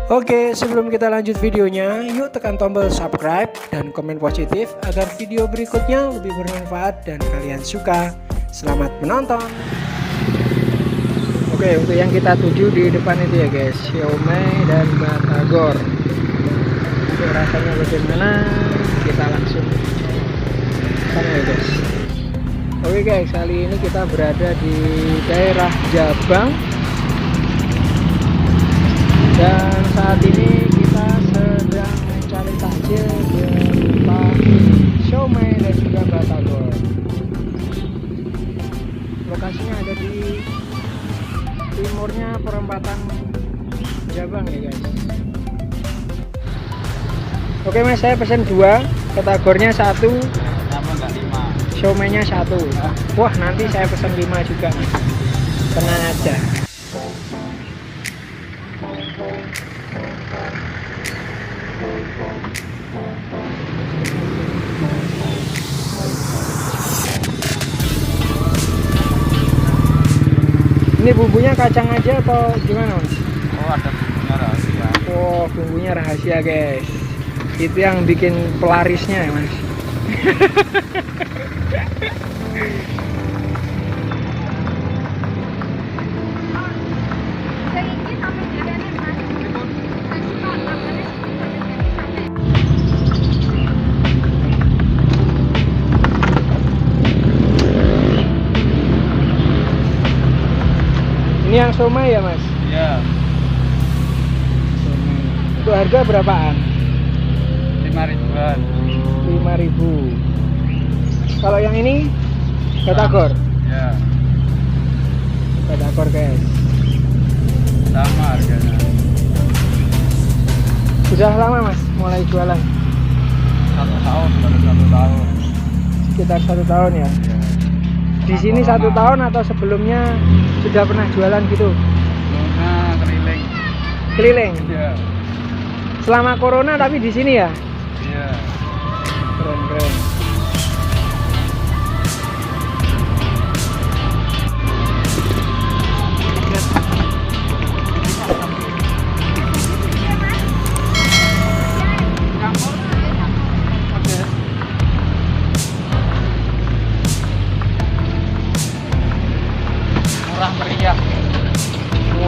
Oke, sebelum kita lanjut videonya, yuk tekan tombol subscribe dan komen positif agar video berikutnya lebih bermanfaat dan kalian suka. Selamat menonton. Oke, untuk yang kita tuju di depan itu ya guys, siomay dan batagor. Untuk rasanya bagaimana, kita langsung sana ya guys. Oke guys, kali ini kita berada di daerah Jabang. Dan saat ini kita sedang mencari takjil berupa siomay dan juga batagor. Lokasinya ada di timurnya perempatan Jabang ya guys. Oke mas, saya pesan 2, batagornya 1, siomaynya 1. Wah, nanti saya pesan 5 juga mas. Tenang aja. Ini bumbunya kacang aja atau gimana mas? Oh, ada bumbunya rahasia. Oh, bumbunya rahasia guys. Itu yang bikin pelarisnya ya mas. Ini yang siomay ya mas? Iya. Untuk harga berapaan? 5.000-an. 5.000. Kalau yang ini batagor? Ya. Batagor guys. Sama harganya. Sudah lama mas mulai jualan? 1 tahun, baru 1 tahun. Sekitar 1 tahun ya? Ya. Di sini 1 tahun atau sebelumnya sudah pernah jualan gitu? Sebelumnya keliling. Keliling? Iya. Selama corona tapi di sini ya? Iya. Keren.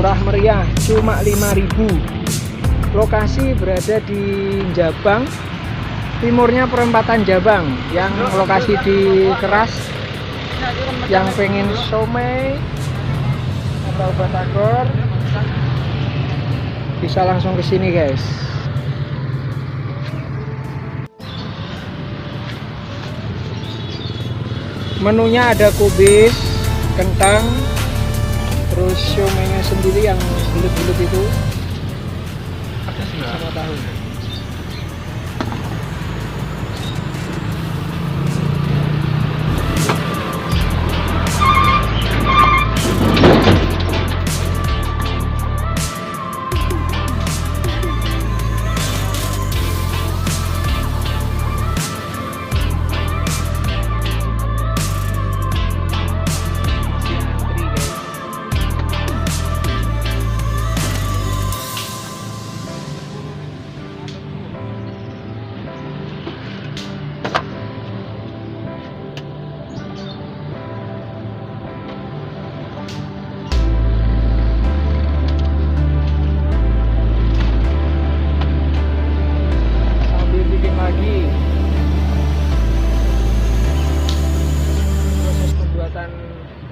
Murah meriah, cuma 5.000. Lokasi berada di Jabang, timurnya perempatan Jabang. Yang lokasi di Keras, yang pengen siomay atau batagor bisa langsung ke sini guys. Menunya ada kubis, kentang, terus siomaynya sendiri yang bulut-bulut itu sama tahu.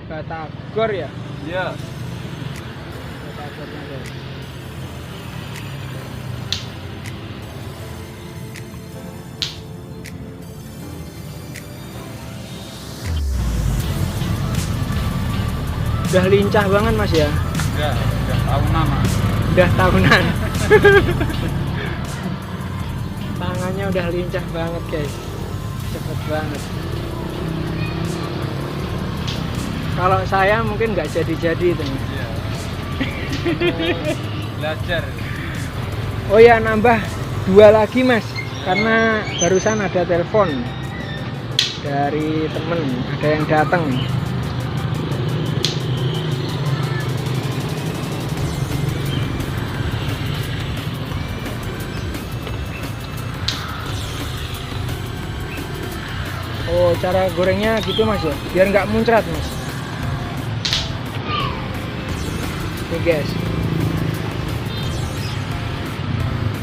Batagor ya? Iya. Batagornya guys. Udah lincah banget mas ya? Udah tahunan mas. Udah tahunan. Tangannya udah lincah banget guys. Cepet banget. Kalau saya mungkin nggak jadi-jadi itu. Iya. Belajar. Oh ya, nambah 2 lagi mas, karena barusan ada telepon dari temen, ada yang datang. cara gorengnya gitu mas ya, biar nggak muncrat mas. Nih guys,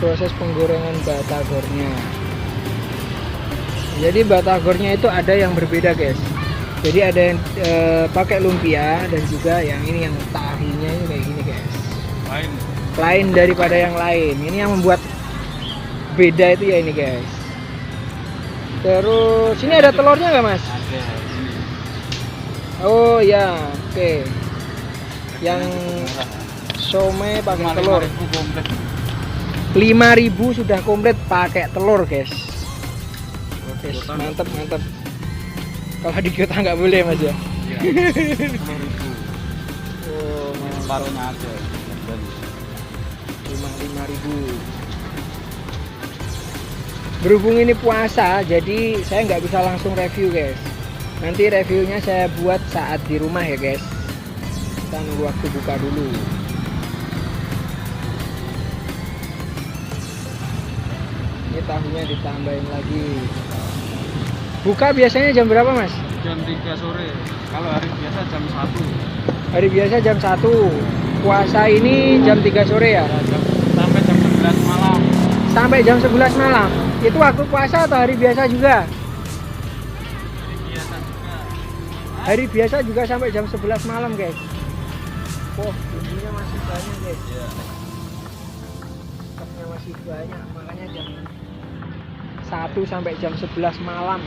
proses penggorengan batagornya. Jadi batagornya itu ada yang berbeda guys. Jadi ada yang pakai lumpia dan juga yang ini yang tahinya ini kayak gini guys. Lain daripada yang lain. Ini yang membuat beda itu ya ini guys. Terus ini ada telurnya nggak mas? Ada ini. Oh ya, oke. Yang somai pakai telur. 5.000 komplit. 5.000 sudah komplit pakai telur guys. Oke, mantep mantep. Kalau di Kyoto nggak boleh mas ya? Iya. 10.000. Oh, Paruhnya aja. 5.000. Berhubung ini puasa, jadi saya nggak bisa langsung review guys. Nanti reviewnya saya buat saat di rumah ya guys. Kita nunggu waktu buka dulu. Ini tahunya ditambahin lagi. Buka biasanya jam berapa mas? Jam 3 sore. Kalau hari biasa jam 1. Hari biasa jam 1. Puasa ini jam 3 sore ya? Sampai jam 11 malam. Sampai jam 11 malam. Itu waktu puasa atau hari biasa juga? Hari biasa juga. Hari biasa juga sampai jam 11 malam guys. Oh, bumbunya masih banyak guys. Iya. Stoknya masih banyak, makanya jam 1 sampai jam 11 malam.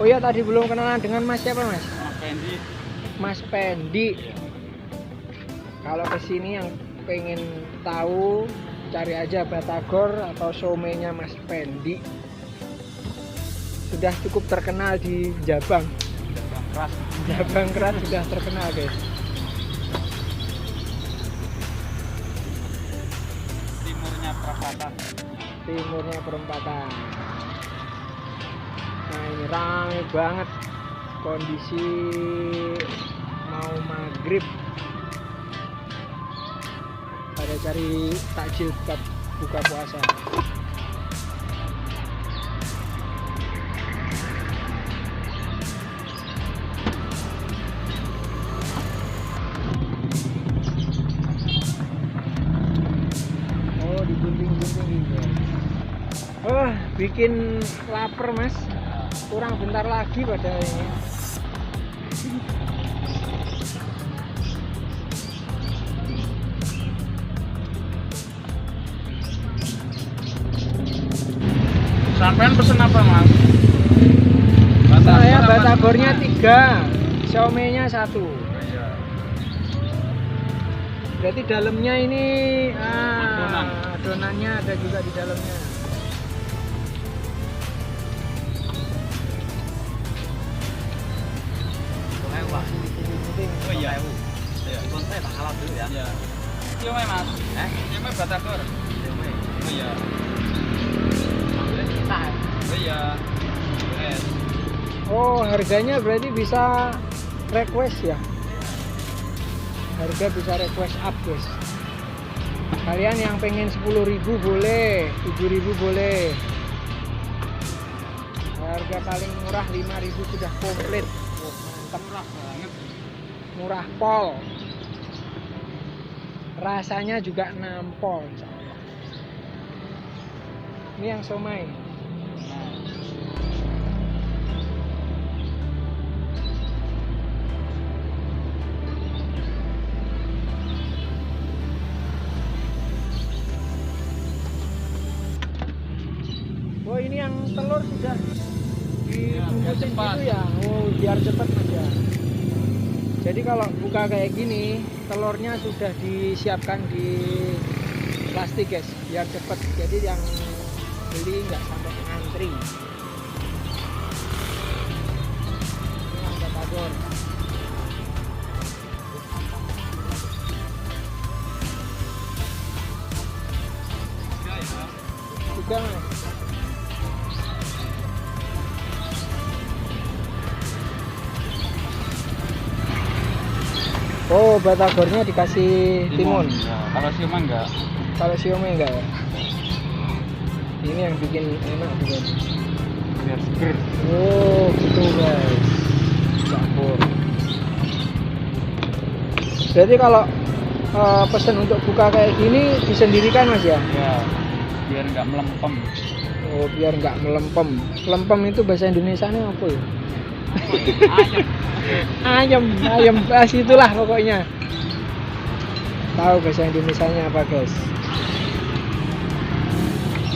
Oh ya, tadi belum kenalan dengan mas siapa mas? Mas Pendi. Mas Pendi. Iya. Kalau kesini yang pengen tahu, cari aja batagor atau somenya Mas Pendi. Sudah cukup terkenal di Jabang. Jabang keras. Jabang keras sudah terkenal guys. Timurnya perapatan. Timurnya perempatan. Nah ini ramai banget. Kondisi mau maghrib. Pada cari takjil buka puasa. Oh, digunting-gunting gitu. Oh, bikin lapar mas. Kurang bentar lagi pada ini. Sampean pesen apa mas? Saya batagornya 3, siomenya 1. Iya. Berarti dalamnya ini Adonan. adonannya ada juga di dalamnya. Oh iya. Iya. Saya halal dulu ya. Iya. Siomay mas. Siomay batagor. Siomay. Oh iya. Oh iya. Oh, harganya berarti bisa request ya? Harga bisa request up guys. Kalian yang pengen 10.000 boleh, 7.000 boleh. Harga paling murah 5.000 sudah komplit. Oh, mantap. Murah banget. Murah pol. Rasanya juga nampol. Ini yang somai. Oh ini yang telur sudah dibungkusin cepat. gitu ya. Oh biar cepat mas ya. Jadi kalau buka kayak gini, telurnya sudah disiapkan di plastik guys, biar cepat. Jadi yang beli nggak sampai ngantri. Ini yang batagor. Juga mas. Oh, batagornya dikasih timun. Ya. Kalau siomay enggak. Kalau siomay enggak ya? Ini yang bikin enak bukan? Biar seger. Oh, gitu guys. Campur. Berarti kalau pesan untuk buka kayak gini disendirikan Mas ya? Ya. Biar enggak melempem. Oh, biar nggak melempem. Lempem itu bahasa Indonesianya apa ya? ayam bahas itulah pokoknya. Tahu bahasa Indonesianya apa guys?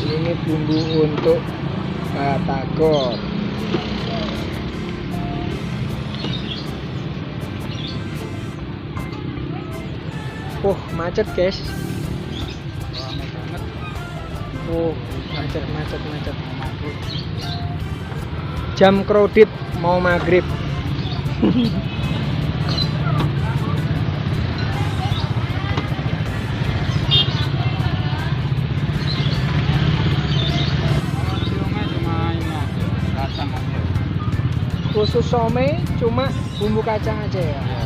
Ini bumbu untuk batagor. Macet guys. Rame banget. Macet. Jam kredit mau maghrib. Siomay cuma ini aja, kacang aja. Khusus somai cuma bumbu kacang aja ya. Ya.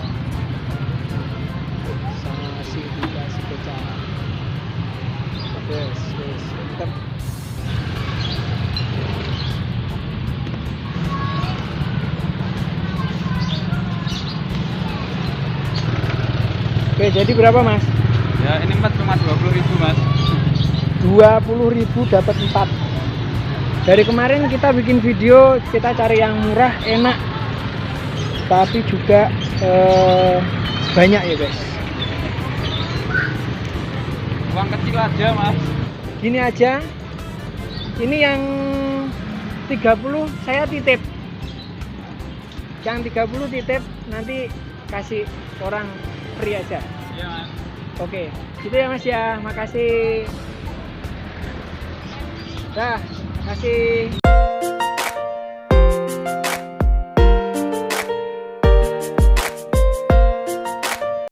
Sama nasi dikasih kecap. Yes, mantap. Oke, jadi berapa Mas? Ya ini 4 cuma 20.000 Mas. 20.000 dapat 4. Dari kemarin kita bikin video, kita cari yang murah, enak, tapi juga banyak ya guys. Uang kecil aja Mas. Gini aja, ini yang 30 saya titip, yang 30 titip, nanti kasih orang free aja. Iya Mas. Oke, gitu ya Mas ya, makasih. Dah, makasih.